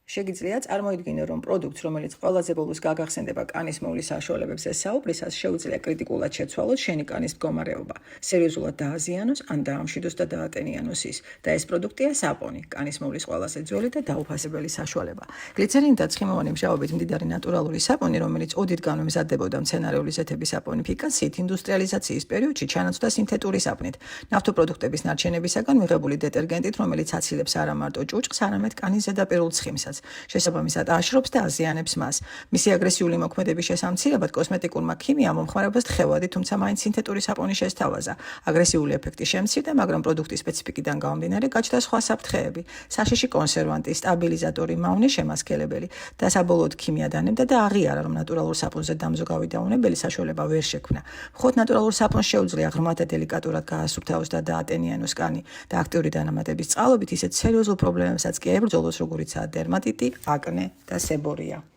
შეგიძლია წარმოიდგინო, რომ პროდუქტს, რომელიც ყველაზე ბოლოს გაგახსენდება კანის მოვლის საშუალებებზე საუბრისას, შეუძლია კრიტიკულად შეცვალოს შენი კანის მდგომარეობა, სერიოზულად დააზიანოს ან დაამშვიდოს და დაატენიანოს ის. და ეს პროდუქტია საპონი, კანის მოვლის ყველაზე ძველი და დაუფასებელი საშუალება. გლიცერინის და ცხიმოვანი მჟავებით მდიდარი ნატურალური საპონი, რომელიც ოდითგანვე მზადდებოდა მცენარეული ზეთების საპონიფიკაციით, ინდუსტრიალიზაციის პერიოდში ჩანაცვდა სინთეტური საპნით, ნავთობპროდუქტების ნარჩენებისაგან მიღებული დეტერგენტით, რომელიც აცილებს არა მარტო ჭუჭყს, არამედ კანის ზედაპირულ ცხიმსაც. შესაბამისად აშრობს და აზიანებს მას. მისი აგრესიული მოქმედების შესამცირებლად კოსმეტიკურმა ქიმიამ მომხმარებელს თხევადი, თუმცა მაინც სინთეტური საპონი შესთავაზა. აგრესიული ეფექტი შემცირდა, მაგრამ პროდუქტის სპეციფიკიდან გამომდინარე გაჩნდა სხვა საფრთხეები. საშიში კონსერვანტი, სტაბილიზატორი, მავნე შემასქელებელი და საბოლოოდ ქიმია დანებდა და აღიარა, რომ ნატურალურ საპონზე დამზოგავი დაუნებელი საშუალება ვერ შექმნა. მხოლოდ ნატურალურ საპონს შეუძლია ღრმად და დელიკატურად გაასუფთავოს და დაატენიანოს კანი და აქტიური დანამატების წყალობით ისეთ სერიოზულ პრობლემებსაც კი აებრძოლოს, როგორიცაა დერმატიტი, აკნე და სებორია.